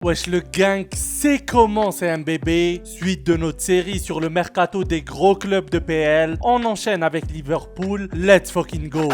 Wesh, le gang sait comment c'est un bébé. Suite de notre série sur le mercato des gros clubs de PL, on enchaîne avec Liverpool. Let's fucking go.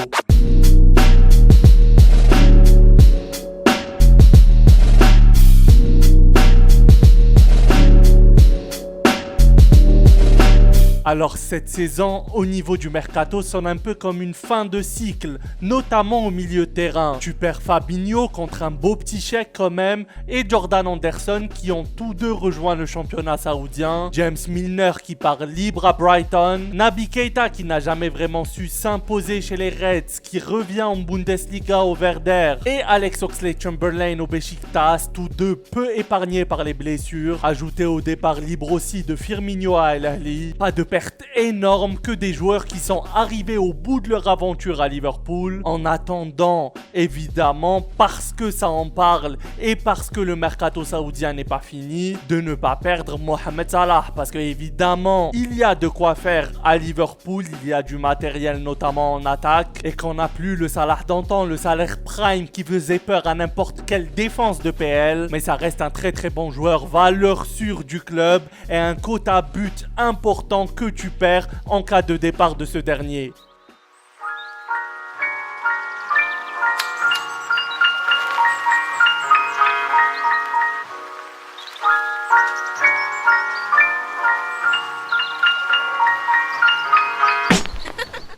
Alors cette saison, au niveau du mercato, sonne un peu comme une fin de cycle, notamment au milieu de terrain. Tu perds Fabinho contre un beau petit chèque quand même, et Jordan Henderson qui ont tous deux rejoint le championnat saoudien, James Milner qui part libre à Brighton, Naby Keita qui n'a jamais vraiment su s'imposer chez les Reds, qui revient en Bundesliga au Werder, et Alex Oxlade-Chamberlain au Beşiktaş, tous deux peu épargnés par les blessures. Ajouté au départ libre aussi de Firmino à El Ahly. Pas de perte énorme, que des joueurs qui sont arrivés au bout de leur aventure à Liverpool. En attendant, évidemment, parce que ça en parle et parce que le mercato saoudien n'est pas fini, de ne pas perdre Mohamed Salah, parce que évidemment, il y a de quoi faire à Liverpool, il y a du matériel notamment en attaque, et qu'on n'a plus le Salah d'antan, le salaire prime qui faisait peur à n'importe quelle défense de PL, mais ça reste un très très bon joueur, valeur sûre du club et un quota but important que tu perds en cas de départ de ce dernier.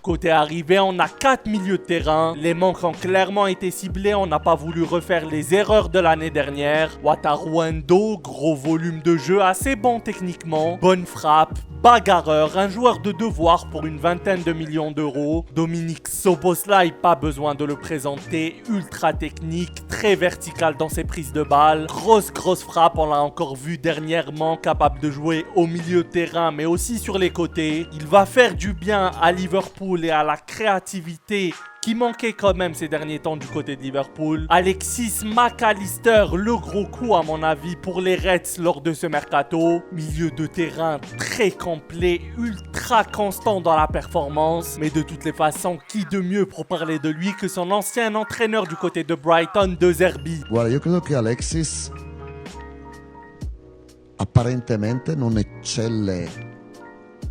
Côté arrivée, on a 4 milieux de terrain. Les manques ont clairement été ciblés, on n'a pas voulu refaire les erreurs de l'année dernière. Wataru Endo, gros volume de jeu, assez bon techniquement, bonne frappe, bagarreur, un joueur de devoir pour une vingtaine de millions d'euros. Dominique Szoboszlai, pas besoin de le présenter, ultra technique, très vertical dans ses prises de balles. Grosse frappe, on l'a encore vu dernièrement, capable de jouer au milieu de terrain mais aussi sur les côtés. Il va faire du bien à Liverpool et à la créativité qui manquait quand même ces derniers temps du côté de Liverpool. Alexis Mac Allister, le gros coup à mon avis pour les Reds lors de ce mercato. Milieu de terrain très complet, ultra constant dans la performance. Mais de toutes les façons, qui de mieux pour parler de lui que son ancien entraîneur du côté de Brighton, De Zerbi. Guarda, io credo che Alexis apparentemente non eccelle,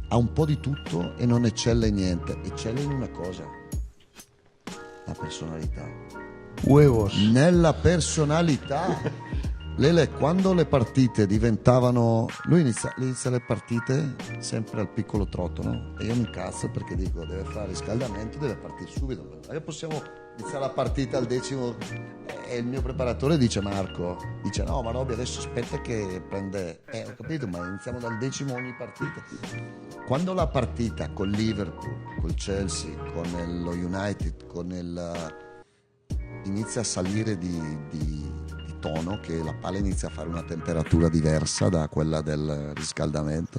ha un po' di tutto e non eccelle in niente, eccelle in una cosa: la personalità. Huevos. Nella personalità. Lele, quando le partite diventavano... Lui inizia le partite sempre al piccolo trotto, no? E io mi incazzo perché dico, deve fare riscaldamento, deve partire subito. Non è che possiamo iniziare la partita al decimo... E il mio preparatore dice, Marco, dice, no, ma Robby adesso aspetta che prende... ho capito, ma iniziamo dal decimo ogni partita. Quando la partita con Liverpool, col Chelsea, con lo United, con inizia a salire di tono, che la palla inizia a fare una temperatura diversa da quella del riscaldamento,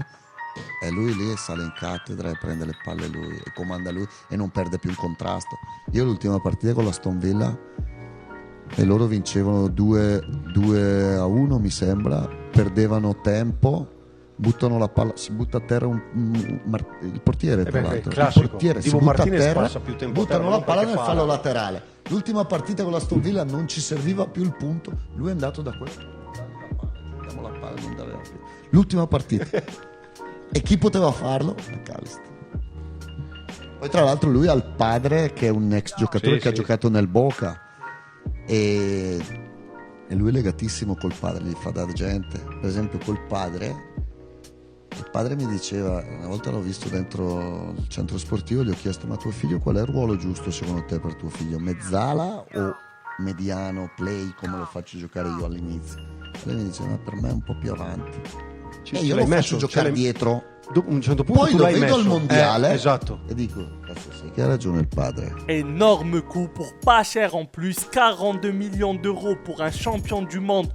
e lui lì sale in cattedra e prende le palle lui e comanda lui e non perde più il contrasto. Io l'ultima partita con la Aston Villa e loro vincevano 2-1 mi sembra, perdevano tempo, buttano la palla, si butta a terra il portiere, tra l'altro il portiere si butta a terra, buttano la palla nel fallo laterale. L'ultima partita con la Aston Villa non ci serviva più il punto, lui è andato da questo, diamo la palla, non dare più. L'ultima partita e chi poteva farlo? McAllister. Poi tra l'altro lui ha il padre che è un ex giocatore che ha giocato nel Boca e lui è legatissimo col padre, gli fa da gente. Per esempio col padre, il padre mi diceva, una volta l'ho visto dentro il centro sportivo, gli ho chiesto, ma tuo figlio qual è il ruolo giusto secondo te per tuo figlio? Mezzala o mediano, play, come lo faccio giocare io all'inizio? E lei mi dice, ma per me è un po' più avanti. E io lo faccio giocare dietro. Un certo punto poi tu lo l'hai vedo messo. al mondiale Esatto. e dico, cazzo, sai che ha ragione il padre. Énorme coup pour pas cher en plus, 42 millions d'euros pour un champion du monde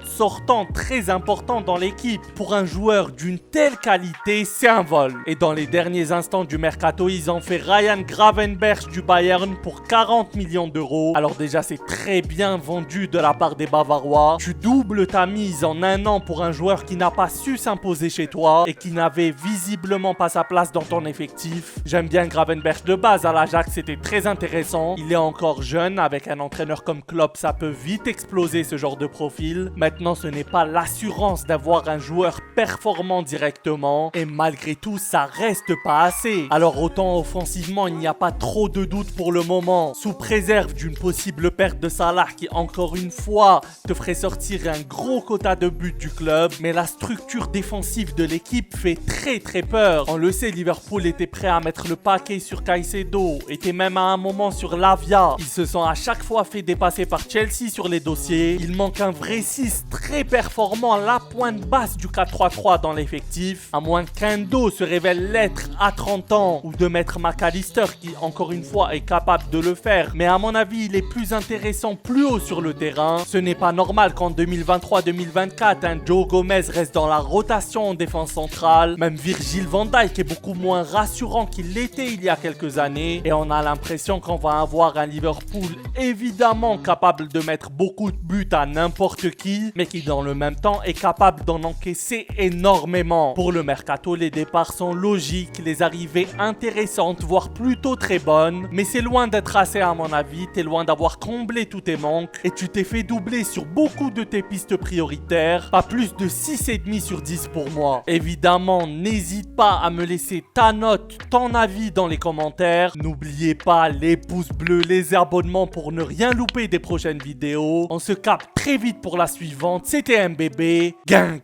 sortant, très important dans l'équipe. Pour un joueur d'une telle qualité, c'est un vol. Et dans les derniers instants du mercato, ils ont fait Ryan Gravenberch du Bayern pour 40 millions d'euros. Alors déjà, c'est très bien vendu de la part des Bavarois. Tu doubles ta mise en un an pour un joueur qui n'a pas su s'imposer chez toi et qui n'avait visiblement pas sa place dans ton effectif. J'aime J'aime bien Gravenberch de base, à l'Ajax c'était très intéressant. Il est encore jeune, avec un entraîneur comme Klopp, ça peut vite exploser ce genre de profil. Maintenant, ce n'est pas l'assurance d'avoir un joueur performant directement, et malgré tout, ça reste pas assez. Alors autant offensivement, il n'y a pas trop de doute pour le moment. Sous préserve d'une possible perte de Salah qui, encore une fois, te ferait sortir un gros quota de buts du club, mais la structure défensive de l'équipe fait très peur. On le sait, Liverpool était prêt à mettre le paquet sur Caicedo, était même à un moment sur Lavia. Ils se sont à chaque fois fait dépasser par Chelsea sur les dossiers. Il manque un vrai 6 très performant à la pointe basse du 4-3-3 dans l'effectif, à moins qu'Endo se révèle l'être à 30 ans, ou de mettre McAllister qui, encore une fois, est capable de le faire. Mais à mon avis, il est plus intéressant plus haut sur le terrain. Ce n'est pas normal qu'en 2023-2024, un Joe Gomez reste dans la rotation en défense centrale. Même Virgil van Dijk est beaucoup moins rassurant qu'il l'était il y a quelques années. Et on a l'impression qu'on va avoir un Liverpool évidemment capable de mettre beaucoup de buts à n'importe qui, mais qui dans le même temps est capable d'en encaisser énormément. Pour le mercato, les départs sont logiques, les arrivées intéressantes, voire plutôt très bonnes. Mais c'est loin d'être assez à mon avis, t'es loin d'avoir comblé tous tes manques et tu t'es fait doubler sur beaucoup de tes pistes prioritaires. Pas plus de 6,5 sur 10 pour moi. Évidemment, n'hésite pas à me laisser ta note, ton avis dans les commentaires. N'oubliez pas les pouces bleus, les abonnements pour ne rien louper des prochaines vidéos. On se capte très vite pour la suivante. C'était MBB. Gang!